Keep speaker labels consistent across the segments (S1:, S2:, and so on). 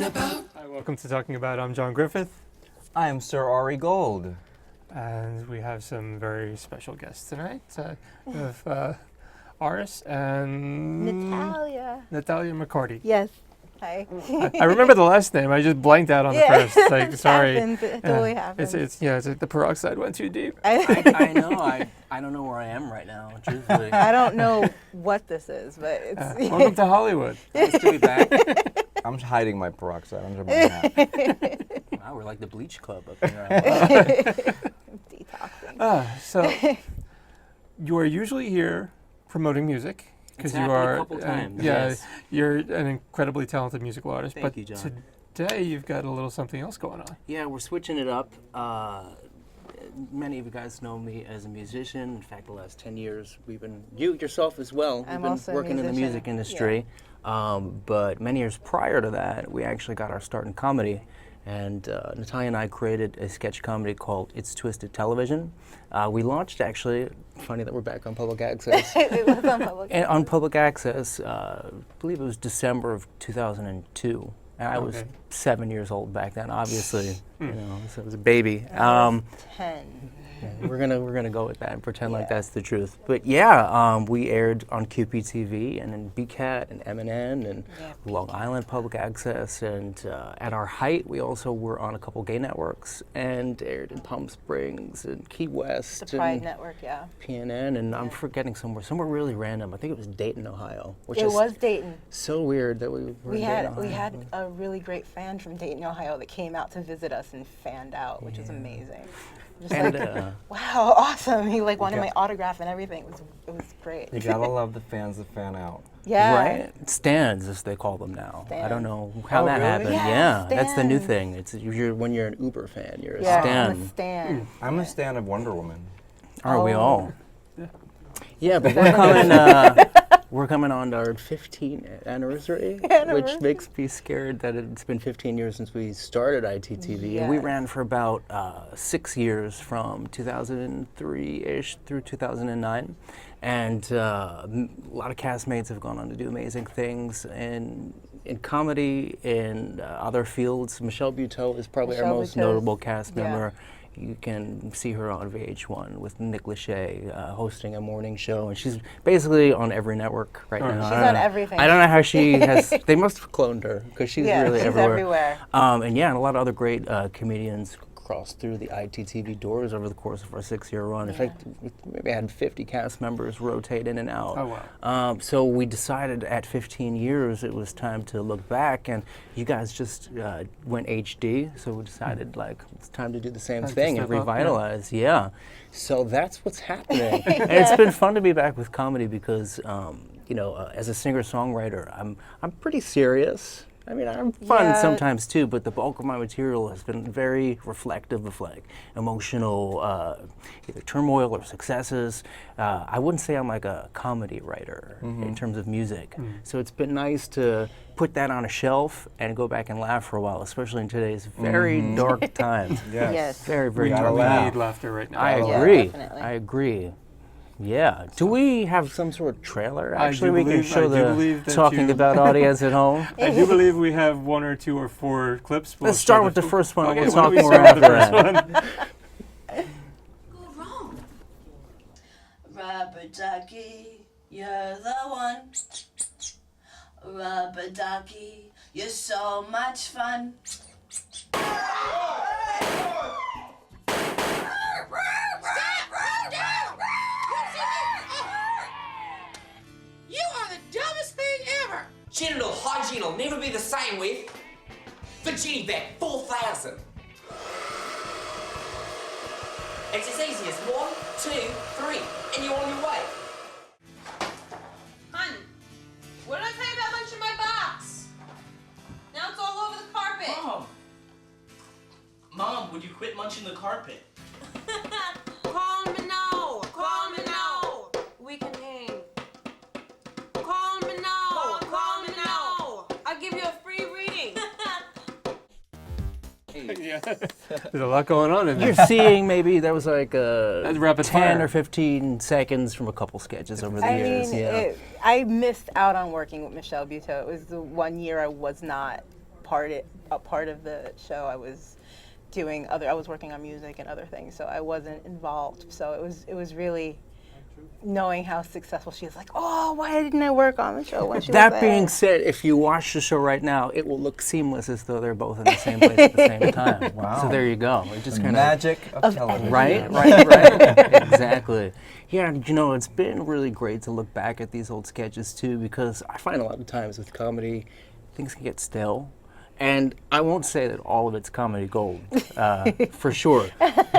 S1: Hi, welcome to Talking About. I'm John Griffith,
S2: I am Sir Ari Gold.
S1: and we have some very special guests tonight. We have Aris and Natalia McCarty.
S3: Yes. Hi.
S1: I remember the last name. I just blanked out on the first. Like,
S3: It
S1: sorry.
S3: happens. It totally happens.
S1: It's like the peroxide went too deep.
S2: I know. I don't know where I am right now, truthfully.
S3: I don't know what this is, but it's.
S1: Welcome to Hollywood.
S2: Nice to be back. I'm hiding my peroxide under my hat. Wow, we're like the Bleach Club up here.
S3: Detoxing.
S1: So you are usually here promoting music because
S2: It's
S1: you
S2: happened
S1: are
S2: a couple times,
S1: yeah,
S2: yes.
S1: you're an incredibly talented musical artist.
S2: Thank
S1: but
S2: you, John.
S1: today you've got a little something else going on.
S2: Yeah, we're switching it up. Many of you guys know me as a musician. In fact, the last 10 years, you yourself as well,
S3: I'm
S2: we've
S3: also
S2: been
S3: a
S2: working in the
S3: musician.
S2: music industry. But many years prior to that, we actually got our start in comedy. And Natalia and I created a sketch comedy called It's Twisted Television. We launched, actually, funny that we're back on public access.
S3: It was on public.
S2: And on public access, I believe it was December of 2002. And I was 7 years old back then, obviously. You know, so I was a baby.
S3: 10.
S2: We're gonna go with that and pretend like that's the truth. But yeah, we aired on QPTV and in BCAT and MNN and Long Island Public Access. And at our height, we also were on a couple gay networks and aired in Palm Springs and Key West.
S3: The Pride
S2: and
S3: Network, yeah.
S2: PNN, and I'm forgetting somewhere really random. I think it was Dayton, Ohio, which
S3: It
S2: is
S3: was Dayton.
S2: so weird that we were
S3: We
S2: in
S3: had
S2: Dayton, Ohio.
S3: a really great fan from Dayton, Ohio that came out to visit us and fanned out, which was amazing. Just
S2: And
S3: wow, awesome. He wanted my autograph and everything. It was great.
S4: You gotta love the fans that fan out.
S3: Yeah.
S2: right? Stands, as they call them now. I don't know how
S4: Oh,
S2: that
S4: really?
S2: happened.
S3: Yeah,
S2: That's the new
S3: stands.
S2: thing. It's when you're an Uber fan, you're a
S3: Yeah,
S2: stan.
S3: I'm a stan.
S4: I'm a stan of Wonder Woman.
S2: Aren't we
S3: Oh.
S2: all? Yeah, but we're coming on to our 15th anniversary, which makes me scared that it's been 15 years since we started ITTV. And we
S3: Yes.
S2: ran for about 6 years from 2003-ish through 2009. And a lot of castmates have gone on to do amazing things in comedy, in other fields. Michelle Buteau is probably our
S3: Michelle
S2: most
S3: Buteau's-
S2: notable cast
S3: yeah.
S2: member. You can see her on VH1 with Nick Lachey hosting a morning show, and she's basically on every network right now.
S3: She's
S2: I don't
S3: on
S2: know-
S3: everything.
S2: I don't know how she has. They must have cloned her because she's really
S3: she's everywhere.
S2: and yeah, and a lot of other great comedians crossed through the ITTV doors over the course of our 6-year run. In fact, we maybe had 50 cast members rotate in and out.
S1: Oh, wow.
S2: So we decided at 15 years it was time to look back, and you guys just went HD, so we decided it's time to do the same
S1: Time to
S2: thing and
S1: step up, yeah.
S2: revitalize. Yeah. So that's what's happening. And it's been fun to be back with comedy because, as a singer-songwriter, I'm pretty serious. I mean, I'm fun
S3: Yeah.
S2: sometimes too, but the bulk of my material has been very reflective of emotional either turmoil or successes. I wouldn't say I'm like a comedy writer in terms of music. So it's been nice to put that on a shelf and go back and laugh for a while, especially in today's very dark times.
S3: Yes.
S2: Very, very
S4: gotta
S2: dark.
S1: We
S4: laugh.
S1: need laughter right now.
S2: I
S3: Yeah,
S2: agree.
S3: definitely.
S2: I agree. Yeah. Do we have some sort of trailer?
S1: I
S2: Actually,
S1: do
S2: we can
S1: believe-
S2: show
S1: I do believe
S2: the
S1: that
S2: talking
S1: you-
S2: about audience at home.
S1: I do believe we have 1 or 2 or 4 clips. We'll
S2: Let's start
S1: show
S2: with the first one.
S1: Okay,
S2: We'll
S1: why don't
S2: talk
S1: we
S2: more
S1: start with
S2: after
S1: the
S2: that.
S1: first one?
S5: Go wrong. Rubber ducky, you're the one. Rubber ducky, you're so much fun.
S6: You are the dumbest thing ever!
S7: Genital hygiene will never be the same with Virginie Beck 4000. It's as easy as 1, 2, 3, and you're on your way.
S6: Hun, what did I tell you about munching my box? Now it's all over the carpet.
S8: Mom, would you quit munching the carpet?
S6: Call me now. Call me now. We can hang. Call me now. Call me now. I'll give you a free reading.
S1: Yeah. There's a lot going on in there.
S2: You're seeing maybe there was like
S1: That's
S2: a
S1: rapid
S2: 10
S1: fire.
S2: or 15 seconds from a couple sketches over the
S3: I
S2: years.
S3: mean,
S2: Yeah.
S3: I missed out on working with Michelle Buteau. It was the one year I was not part of the show. I was working on music and other things, so I wasn't involved. So it was really knowing how successful she is, like, oh, why didn't I work on the show when she was
S2: That
S3: there?
S2: being said, if you watch the show right now, it will look seamless as though they're both in the same place at the same time.
S4: Wow.
S2: So there you go. It just
S4: The
S2: kind
S4: magic of television.
S2: Right. Exactly. Yeah, it's been really great to look back at these old sketches too, because I find a lot of times with comedy, things can get stale. And I won't say that all of it's comedy gold, for sure.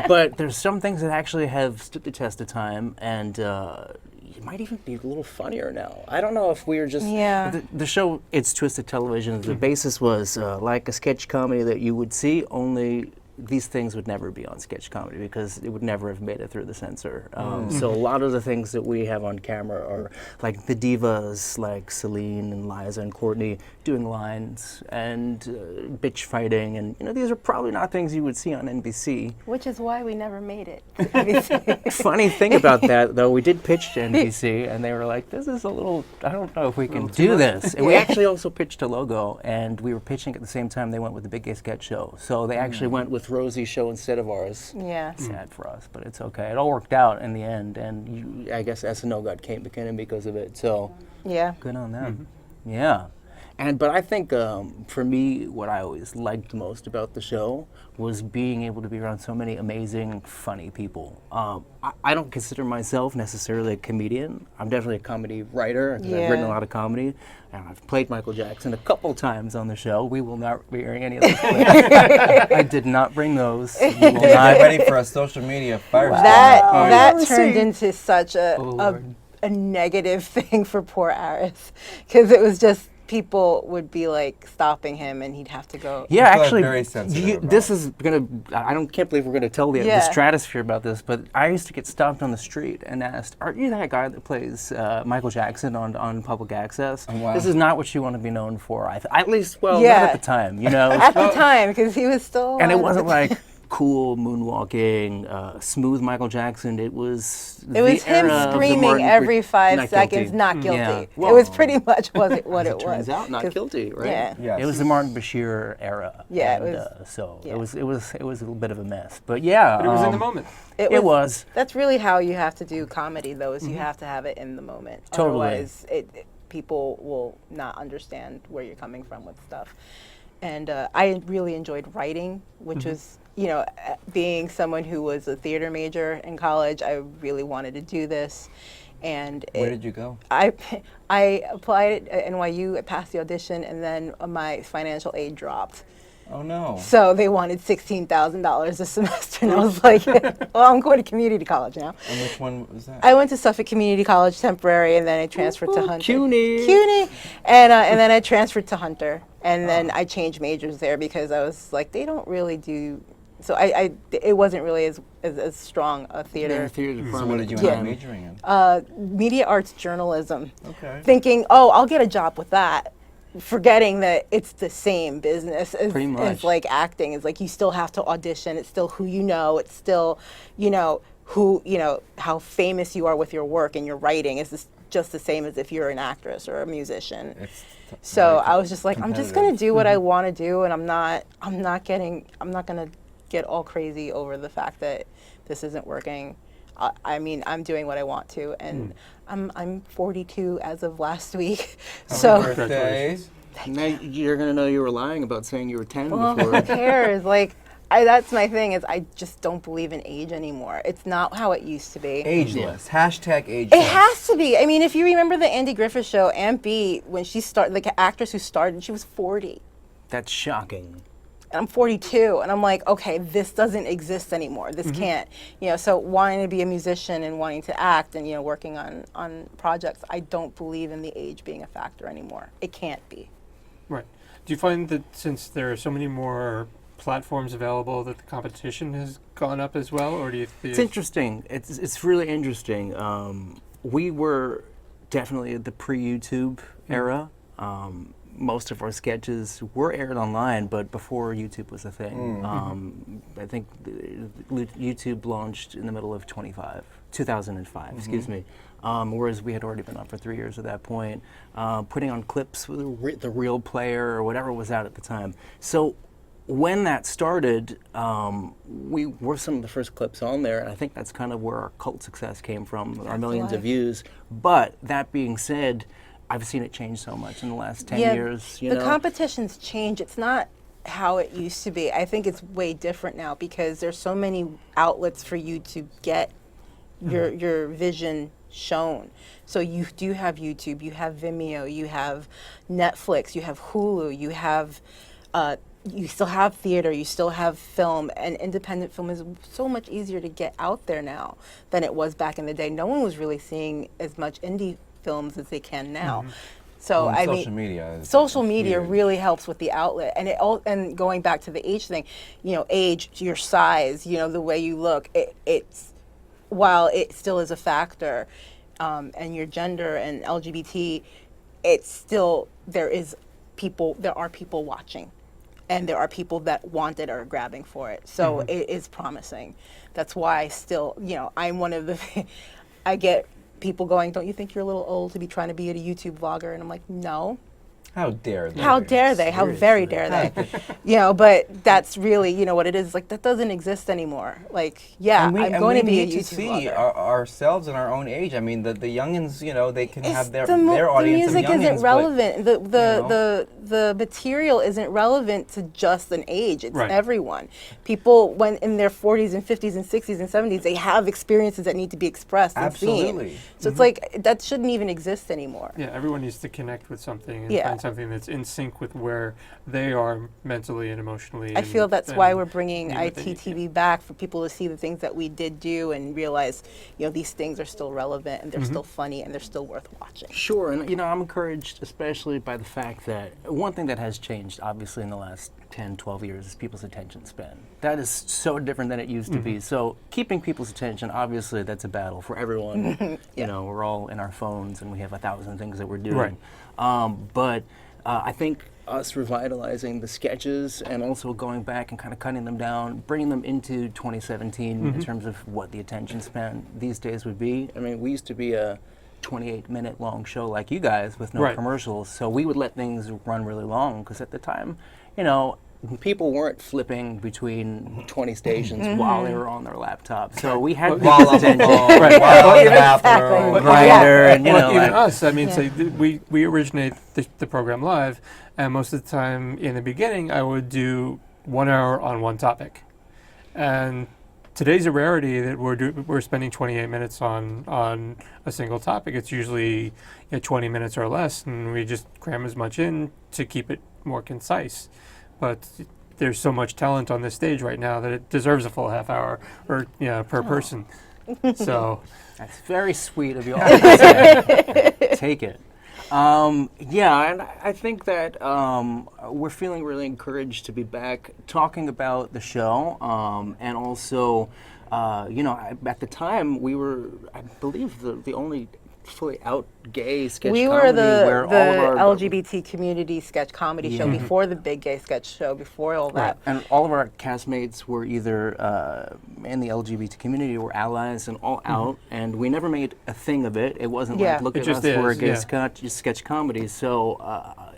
S2: But there's some things that actually have stood the test of time, and it might even be a little funnier now. I don't know if we were just...
S3: Yeah.
S2: The show, It's Twisted Television, the basis was like a sketch comedy that you would see, only these things would never be on sketch comedy because it would never have made it through the censor. So a lot of the things that we have on camera are like the divas, like Celine and Liza and Courtney doing lines and bitch fighting, and these are probably not things you would see on NBC.
S3: Which is why we never made it.
S2: Funny thing about that, though, we did pitch to NBC, and they were like, "This is a little. I don't know if we can do this." And we actually also pitched a logo, and we were pitching at the same time they went with the Big Gay Sketch Show. So they actually went with Rosie's show instead of ours.
S3: Yeah.
S2: Sad for us, but it's okay. It all worked out in the end, and I guess SNL got Kate McKinnon because of it. So
S3: Yeah.
S2: good on them. Yeah. But I think for me, what I always liked most about the show was being able to be around so many amazing, funny people. I don't consider myself necessarily a comedian. I'm definitely a comedy writer, because I've written a lot of comedy. And I've played Michael Jackson a couple times on the show. We will not be airing any of those clips. I did not bring those. We will
S4: Get
S2: not.
S4: ready for a social media firestorm.
S3: That turned into such a
S2: Lord.
S3: negative thing for poor Aris, because it was just people would be like stopping him and he'd have to go.
S2: Yeah,
S4: People are
S2: actually,
S4: very sensitive
S2: this
S4: about
S2: is gonna. Can't believe we're gonna tell the stratosphere about this. But I used to get stopped on the street and asked, "Aren't you that guy that plays Michael Jackson on public access?
S4: Oh, wow.
S2: This is not what you want to be known for. At least, not
S3: Yeah.
S2: at the time,
S3: At the time, because he was still.
S2: And it
S3: alive.
S2: wasn't like cool moonwalking, smooth Michael Jackson. It was.
S3: It was him screaming every 5 seconds, not guilty.
S2: Yeah.
S3: It was pretty much what it was.
S2: Turns out, not
S3: 'Cause-
S2: guilty, right?
S3: Yeah.
S4: Yes.
S2: It was the Martin Bashir era.
S3: Yeah, it
S2: and,
S3: was-
S2: so
S3: yeah.
S2: it was a little bit of a mess, but yeah,
S1: But it was in the moment.
S2: It was.
S3: That's really how you have to do comedy, though, is you have to have it in the moment.
S2: Totally.
S3: Otherwise, people will not understand where you're coming from with stuff. And I really enjoyed writing, which was, being someone who was a theater major in college, I really wanted to do this. And
S4: Where did you go?
S3: I applied at NYU, I passed the audition, and then my financial aid dropped.
S4: Oh no.
S3: So they wanted $16,000 a semester, and I was like, well, I'm going to community college now.
S4: And which one was that?
S3: I went to Suffolk Community College temporary, and then I transferred to Hunter.
S2: CUNY.
S3: And then I transferred to Hunter, and then I changed majors there because I was like, they don't really do. So it wasn't really as strong a theater.
S2: Theater
S4: So
S2: department.
S4: what did you
S3: Yeah.
S4: end up majoring in?
S3: Media arts journalism.
S4: Okay.
S3: Thinking, oh, I'll get a job with that. Forgetting that it's the same business as,
S2: Pretty much.
S3: as like acting. It's like you still have to audition. It's still who you know. It's still, how famous you are with your work and your writing is just the same as if you're an actress or a musician. So I was just like, I'm just gonna do what I want to do, and I'm not gonna get all crazy over the fact that this isn't working. I'm doing what I want to, and I'm 42 as of last week. So
S4: Birthday.
S2: Now you're gonna know you were lying about saying you were 10
S3: well,
S2: before.
S3: who cares? Like, that's my thing, is I just don't believe in age anymore. It's not how it used to be.
S4: Ageless. Hashtag ageless.
S3: It has to be. I mean, if you remember the Andy Griffith show, Aunt B, when she started, like, the actress who started, she was 40.
S2: That's shocking.
S3: And I'm 42, and I'm like, okay, this doesn't exist anymore. This can't, so wanting to be a musician and wanting to act and, working on projects, I don't believe in the age being a factor anymore. It can't be.
S1: Right. Do you find that since there are so many more platforms available that the competition has gone up as well, or do you think
S2: It's interesting. It's really interesting. We were definitely at the pre-YouTube era. most of our sketches were aired online, but before YouTube was a thing. I think YouTube launched in the middle of 2005, excuse me. Whereas we had already been on for 3 years at that point, putting on clips with the Real Player or whatever was out at the time. So when that started, we were some of the first clips on there, and I think that's kind of where our cult success came from, our millions of views. But that being said, I've seen it change so much in the last 10 years.
S3: The competition's changed. It's not how it used to be. I think it's way different now because there's so many outlets for you to get your vision shown. So you do have YouTube, you have Vimeo, you have Netflix, you have Hulu, you have you still have theater, you still have film, and independent film is so much easier to get out there now than it was back in the day. No one was really seeing as much indie films as they can now. So
S4: Well,
S3: I
S4: social
S3: mean,
S4: media is
S3: social media
S4: huge.
S3: really helps with the outlet, and and going back to the age thing, age, your size, the way you look, it's while it still is a factor, and your gender and LGBT, it's still there are people watching, and there are people that want it or are grabbing for it. So it is promising. That's why I still, I'm one of the. I get people going, don't you think you're a little old to be trying to be a YouTube vlogger? And I'm like, no.
S4: How dare they?
S3: How dare they? How very dare they? But that's really, what it is. Like, that doesn't exist anymore. Like, I'm going to be a YouTube
S4: see
S3: vlogger.
S4: ourselves in our own age. I mean, the youngins, they can have their
S3: the
S4: audience
S3: music
S4: of youngins.
S3: isn't relevant.
S4: but,
S3: The material isn't relevant to just an age. It's
S1: Right.
S3: everyone. People, when in their 40s and 50s and 60s and 70s, they have experiences that need to be expressed and
S4: Absolutely.
S3: seen. So it's like, that shouldn't even exist anymore.
S1: Yeah, everyone needs to connect with something and
S3: Yeah.
S1: find something that's in sync with where they are mentally and emotionally.
S3: I
S1: and-
S3: feel that's why
S1: and
S3: we're bringing
S1: need what they need.
S3: ITTV back, for people to see the things that we did do and realize, these things are still relevant and they're still funny and they're still worth watching.
S2: Sure, and I'm encouraged especially by the fact that one thing that has changed obviously in the last 10, 12 years is people's attention span. That is so different than it used to be. So keeping people's attention, obviously that's a battle for everyone. We're all in our phones and we have 1,000 things that we're doing. But I think us revitalizing the sketches and also going back and kind of cutting them down, bringing them into 2017 in terms of what the attention span these days would be. I mean, we used to be a 28-minute long show like you guys with no commercials, so we would let things run really long because at the time, people weren't flipping between 20 stations while they were on their laptop. So we had
S4: while on the phone,
S1: Right.
S4: while in the
S3: Exactly.
S4: bathroom.
S2: Grindr and
S1: Even us, I mean, say we originate the program live, and most of the time in the beginning, I would do 1 hour on one topic, and today's a rarity that we're spending 28 minutes on a single topic. It's usually 20 minutes or less, and we just cram as much in to keep it more concise. But there's so much talent on this stage right now that it deserves a full half hour or per person. So
S2: that's very sweet of you all to say. Take it. And I think that we're feeling really encouraged to be back talking about the show, and also, at the time we were, I believe, the only fully out gay sketch
S3: We
S2: comedy
S3: were the
S2: where all of our
S3: LGBT community sketch comedy show before the big gay sketch show, before all that.
S2: and all of our castmates were either in the LGBT community or allies and all out, and we never made a thing of it. It wasn't
S3: Yeah.
S2: like, look
S1: It
S2: at
S1: just
S2: us, we're a
S1: is,
S2: gay
S1: yeah.
S2: sketch comedy. So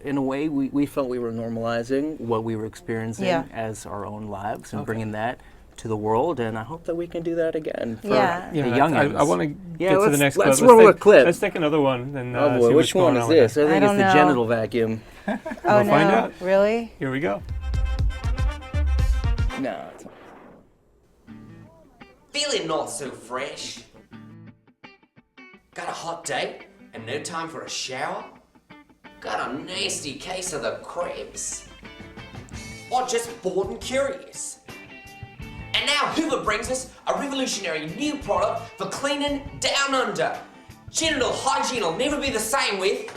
S2: in a way, we felt we were normalizing what we were experiencing as our own lives and bringing that to the world, and I hope that we can do that again for
S3: Yeah.
S2: the youngins.
S1: I want to get to the next clip.
S2: Let's roll a clip.
S1: Let's take another one. And,
S2: Oh boy,
S1: see
S2: which
S1: what's
S2: one
S1: going
S2: is
S1: on with
S2: this? I
S1: that.
S2: think
S3: I
S2: it's
S3: don't
S2: the
S3: know.
S2: genital vacuum.
S3: Oh
S1: We'll
S3: no,
S1: find out.
S3: really?
S1: Here we go.
S2: No. It's
S7: Feeling not so fresh? Got a hot day and no time for a shower? Got a nasty case of the crabs? Or just bored and curious? And now Hoover brings us a revolutionary new product for cleaning down under. Genital hygiene will never be the same with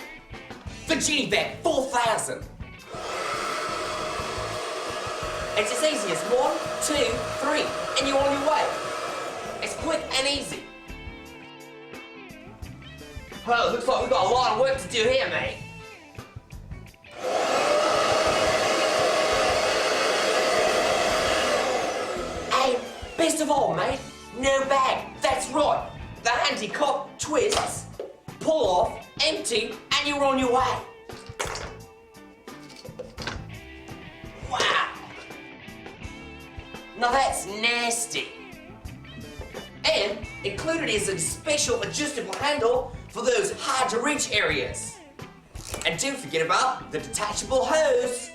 S7: the Genie Vac 4000. It's as easy as 1, 2, 3, and you're on your way. It's quick and easy. Well, looks like we've got a lot of work to do here, mate. Best of all, mate, no bag. That's right. The anti-cop twists, pull off, empty, and you're on your way. Wow. Now that's nasty. And included is a special adjustable handle for those hard-to-reach areas. And don't forget about the detachable hose.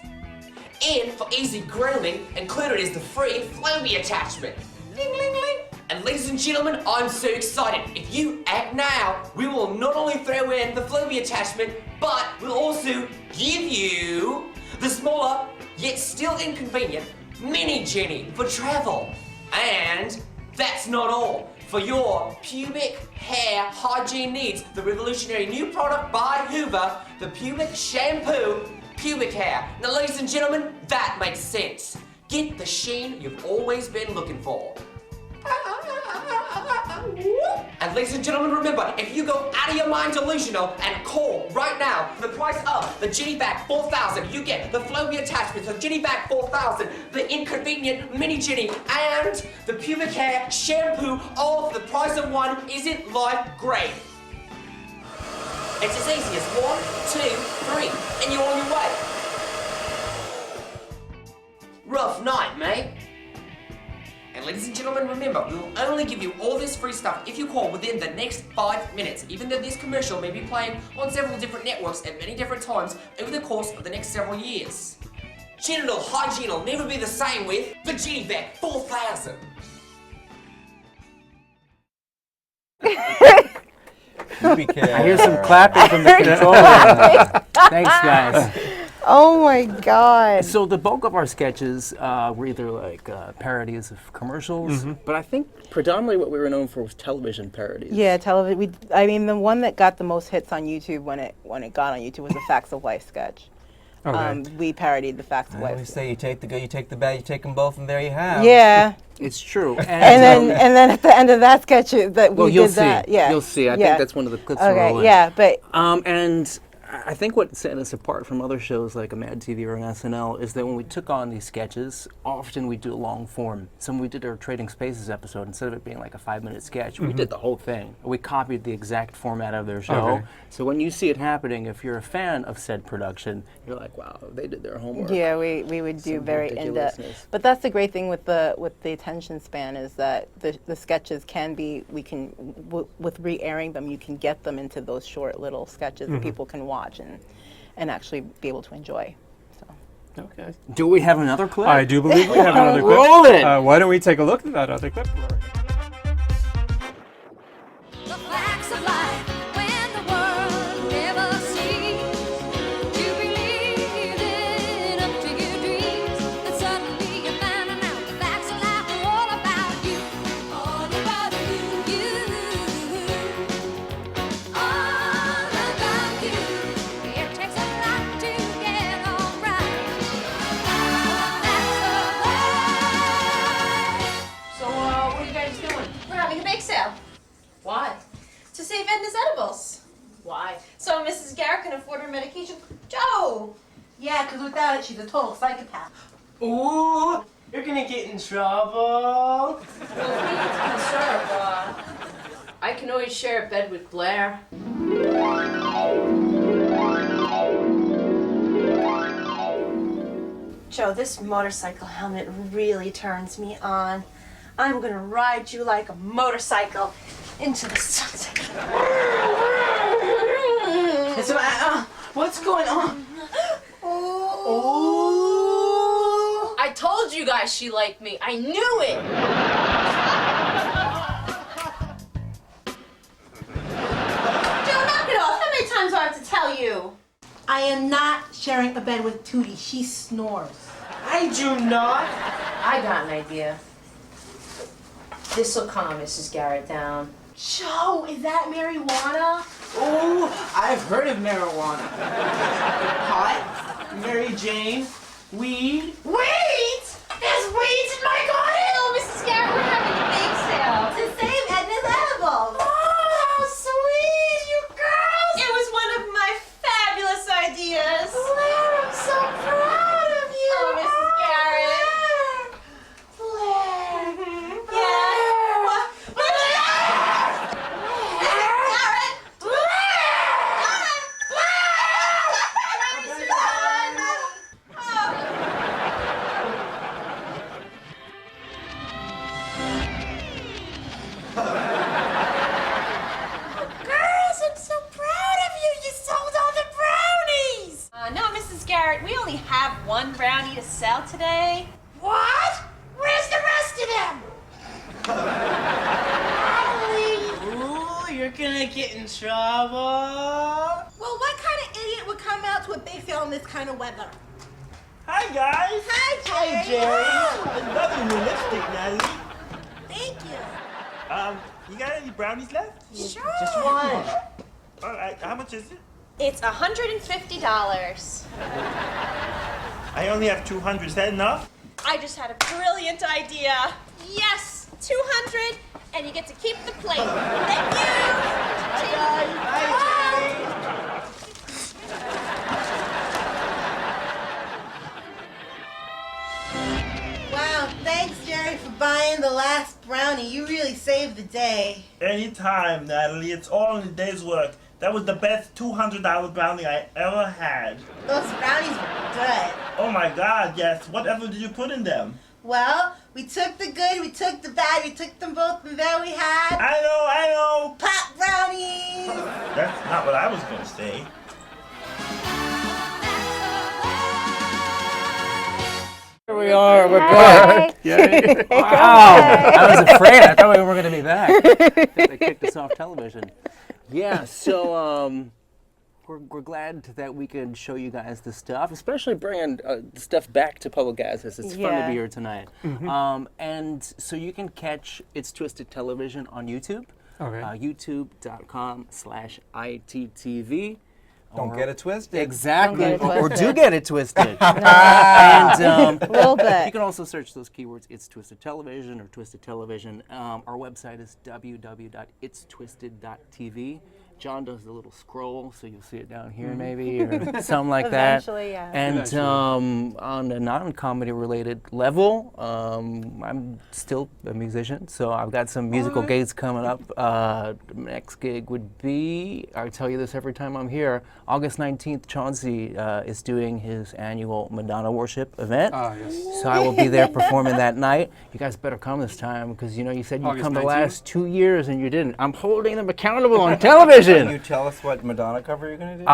S7: And for easy grooming, included is the free Floby attachment. Ling, ling, ling. And ladies and gentlemen, I'm so excited. If you act now, we will not only throw in the Floby attachment, but we'll also give you the smaller, yet still inconvenient, Mini Jenny for travel. And that's not all. For your pubic hair hygiene needs, the revolutionary new product by Hoover, the Pubic Shampoo Pubic Hair. Now, ladies and gentlemen, that makes sense. Get the sheen you've always been looking for. And ladies and gentlemen, remember, if you go out of your mind delusional and call right now for the price of the Jenny Bag 4000, you get the Floby attachments, the Jenny Bag 4000, the inconvenient Mini Jenny, and the pubic hair shampoo, all for the price of one. Isn't life great? It's as easy as 1, 2, 3, and you're on your way. Rough night, mate. And ladies and gentlemen, remember, we will only give you all this free stuff if you call within the next 5 minutes, even though this commercial may be playing on several different networks at many different times over the course of the next several years. Genital hygiene will never be the same with the Jenny Bag 4000.
S2: I hear some clapping from the controller. Thanks, guys.
S3: Oh my God.
S2: So the bulk of our sketches were either like parodies of commercials, but I think predominantly what we were known for was television parodies.
S3: Yeah, television. I mean, the one that got the most hits on YouTube when it got on YouTube was the Facts of Life sketch.
S1: Okay.
S3: We parodied the Facts of
S4: I
S3: Life.
S4: always say you take the good, you take the bad, you take them both, and there you have.
S3: Yeah.
S2: It's true.
S3: And then at the end of that sketch that we
S2: you'll
S3: did that.
S2: see.
S3: Yeah.
S2: You'll see. I
S3: Yeah.
S2: think that's one of the clips we're
S3: Okay.
S2: rolling.
S3: Yeah, but
S2: And I think what set us apart from other shows like a Mad TV or an SNL is that when we took on these sketches, often we do a long form. So when we did our Trading Spaces episode, instead of it being like a 5-minute sketch, we did the whole thing. We copied the exact format of their show.
S1: Okay.
S2: So when you see it happening, if you're a fan of said production, you're like, wow, they did their homework.
S3: yeah, we would do
S2: Some
S3: very in-depth.
S2: ridiculousness.
S3: But that's the great thing with the attention span is that the sketches can be with re-airing them, you can get them into those short little sketches that people can watch and actually be able to enjoy. So.
S1: Okay.
S2: Do we have another clip?
S1: I do believe we have another clip.
S2: Roll it!
S1: Why don't we take a look at that other clip?
S9: The facts of life when the world never seems to believe in up to your dreams. Then suddenly you find out the facts of life are all about you. All about you. All about you. It takes a lot to get all right. Facts of life.
S6: So, what are you guys doing?
S10: We're having a bake sale
S6: Why?
S10: to save Edna's edibles.
S6: Why?
S10: So Mrs. Garrett can afford her medication. Joe!
S5: Yeah, because without it, she's a total psychopath.
S8: Ooh, you're gonna get in trouble.
S6: Well, if we get concerned, I can always share a bed with Blair.
S10: Joe, this motorcycle helmet really turns me on. I'm gonna ride you like a motorcycle into the sunset.
S5: So, what's going on?
S6: I told you guys she liked me. I knew it.
S10: Joe, knock it off. How many times do I have to tell you?
S5: I am not sharing a bed with Tootie. She snores.
S8: I do not.
S6: I got an idea. This'll calm Mrs. Garrett down.
S10: Joe, is that marijuana?
S8: Ooh, I've heard of marijuana. Pot, Mary Jane, weed.
S10: Weeds? There's weeds in my garden? Oh, Mrs. Garrett, we're having a bake sale to save Edna's edibles. Oh, how sweet, you girls! It was one of my fabulous ideas. Blair, I'm so proud of you. Oh, Mrs. Garrett. Blair. Yeah. Girls, I'm so proud of you. You sold all the brownies.
S6: No, Mrs. Garrett, we only have one brownie to sell today.
S10: What? Where's the rest of them?
S8: Ooh, you're gonna get in trouble.
S10: Well, what kind of idiot would come out to a bake sale in this kind of weather?
S8: Hi, guys.
S10: Hi, Jerry.
S8: Another new lipstick, Natalie.
S10: Thank you.
S8: You got any brownies left?
S10: Sure.
S8: Just one. All right, how much is it?
S6: It's $150.
S8: I only have 200. Is that enough?
S6: I just had a brilliant idea. Yes, 200, and you get to keep the plate. Thank you.
S10: Wow, thanks, Jerry, for buying the last brownie. You really saved the day.
S8: Anytime, Natalie. It's all in a day's work. That was the best $200 brownie I ever had.
S10: Those brownies were good.
S8: Oh my God, yes. Whatever did you put in them?
S10: Well, we took the good, we took the bad, we took them both, and then we had
S8: I know.
S10: pop brownies.
S8: That's not what I was gonna say.
S2: Here we are. We're back.
S1: Yay.
S2: Wow. I was afraid. I thought we were going to be back. They kicked us off television. Yeah, so we're glad that we could show you guys this stuff, especially bringing stuff back to public access. It's fun to be here tonight. And so you can catch It's Twisted Television on YouTube, youtube.com/ITTV.
S4: Don't get it twisted.
S2: Exactly.
S3: Don't get it
S2: Or
S3: twisted.
S2: do get it twisted. And
S3: A little bit.
S2: you can also search those keywords, It's Twisted Television or Twisted Television. Our website is www.itstwisted.tv. John does the little scroll, so you'll see it down here maybe, or something like that.
S3: Eventually, yeah.
S2: And on a non-comedy related level, I'm still a musician, so I've got some musical gigs coming up. Next gig would be, I tell you this every time I'm here, August 19th, Chauncey is doing his annual Madonna Worship event.
S1: Yes.
S2: So I will be there performing that night. You guys better come this time, because you said you'd
S1: August
S2: come the
S1: 19th?
S2: last 2 years and you didn't. I'm holding them accountable on television.
S4: Can you tell us what Madonna cover you're going to do?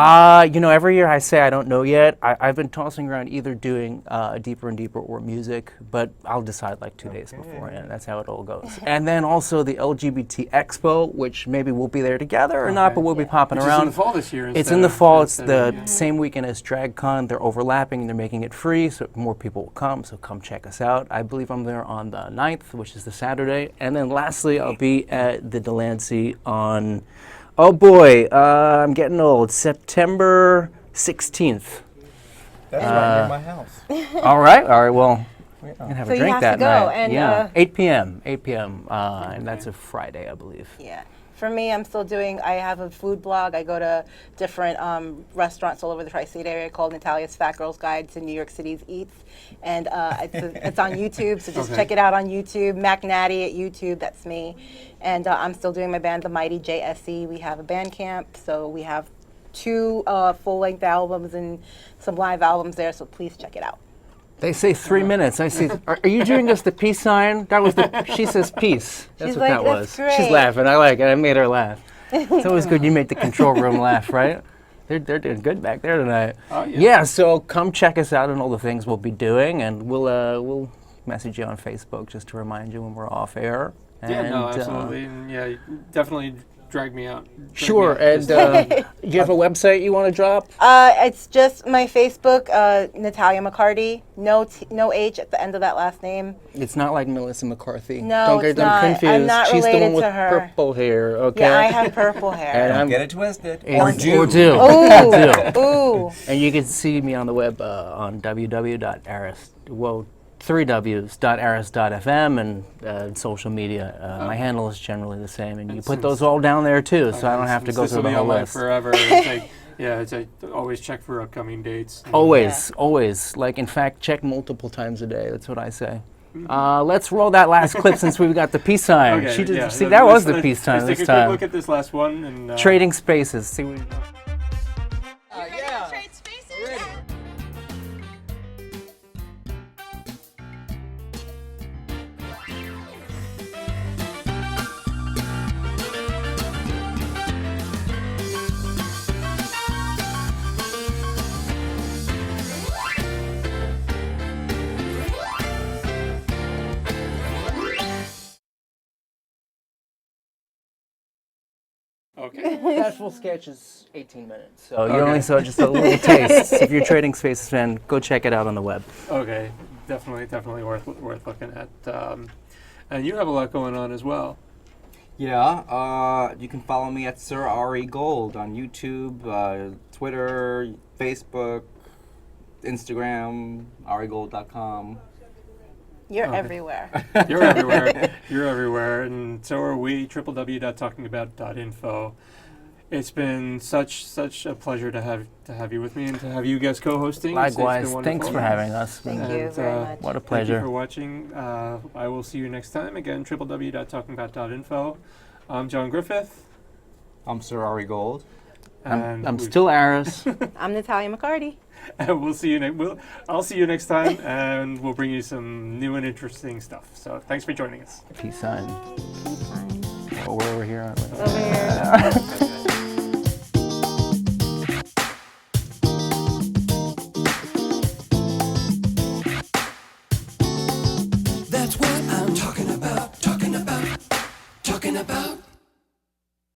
S2: Every year I say I don't know yet. I've been tossing around either doing Deeper and Deeper or music, but I'll decide like 2 days beforehand. That's how it all goes. And then also the LGBT Expo, which maybe we'll be there together or not, but we'll be popping
S1: Which is
S2: around.
S1: in the fall this year.
S2: It's in the fall. It's the same weekend as DragCon. They're overlapping and they're making it free, so more people will come. So come check us out. I believe I'm there on the 9th, which is the Saturday. And then lastly, I'll be at the Delancey on, oh boy, I'm getting old, September 16th.
S4: That's right near my house.
S2: All right, well, we can have
S3: So
S2: a
S3: you
S2: drink
S3: have
S2: that
S3: to go,
S2: night.
S3: and,
S2: yeah, 8 p.m., and that's a Friday, I believe.
S3: Yeah. For me, I have a food blog. I go to different restaurants all over the Tri-State area called Natalia's Fat Girls Guide to New York City's Eats. And it's on YouTube, so just check it out on YouTube. Mac Natty at YouTube, that's me. And I'm still doing my band, The Mighty JSE. We have a band camp, so we have 2 full-length albums and some live albums there, so please check it out.
S2: They say 3 minutes. I say, are you doing us the peace sign? That was she says peace. That's
S3: She's
S2: what
S3: like,
S2: that
S3: "That's
S2: was.
S3: great."
S2: She's laughing. I like it. I made her laugh. It's always good you make the control room laugh, right? They're doing good back there tonight.
S1: Oh, yeah.
S2: Yeah, so come check us out and all the things we'll be doing, and we'll message you on Facebook just to remind you when we're off air.
S1: Yeah, no,
S2: And,
S1: absolutely. And yeah, definitely drag me out.
S2: Sure, and do you have a website you want to drop?
S3: It's just my Facebook, Natalia McCarty. No H at the end of that last name.
S2: It's not like Melissa McCarthy.
S3: No,
S2: Don't get
S3: it's
S2: them
S3: not.
S2: confused.
S3: I'm not
S2: She's the
S3: related
S2: one with
S3: to her.
S2: purple hair, okay?
S3: Yeah, I have purple hair.
S2: And
S4: Don't
S2: I'm
S4: get it twisted.
S2: Or do.
S3: Ooh, ooh.
S2: And you can see me on the web on www.aris, well, 3 Ws.aris.fm and social media. My handle is generally the same, and you put those all down there too, so I don't have to go through the whole list.
S1: Forever. It's like, it's like, always check for upcoming dates.
S2: Always. Like, in fact, check multiple times a day. That's what I say. Let's roll that last clip since we've got the peace sign.
S1: Okay,
S2: She did,
S1: yeah,
S2: see,
S1: let's-
S2: that was the
S1: let's-
S2: peace sign
S1: let's
S2: this
S1: take a quick
S2: time.
S1: look at this last one. And,
S2: Trading spaces. See what
S6: Trade spaces?
S1: Okay.
S2: The actual sketch is 18 minutes, so you only saw just a little taste. If you're Trading Spaces fan, go check it out on the web.
S1: Okay. Definitely worth looking at. And you have a lot going on as well.
S4: Yeah, you can follow me at Sir Ari Gold on YouTube, Twitter, Facebook, Instagram, arigold.com.
S3: You're everywhere.
S1: You're everywhere. You're everywhere, and so are we. www.talkingabout.info. It's been such a pleasure to have you with me and to have you guys co-hosting.
S2: Likewise,
S1: It's been
S2: thanks for
S1: wonderful.
S2: having us.
S3: Thank you very much.
S2: What a
S1: Thank
S2: pleasure.
S1: you for watching. I will see you next time. Again, www.talkingabout.info. I'm John Griffith.
S4: I'm Sir Ari Gold.
S1: And
S2: I'm still Aris.
S3: I'm Natalia McCarty.
S1: And we'll see you I'll see you next time, and we'll bring you some new and interesting stuff. So thanks for joining us.
S2: Peace sign.
S3: Peace sign.
S2: Oh, we're over here, aren't we?
S3: Over here.
S11: That's what I'm talking about.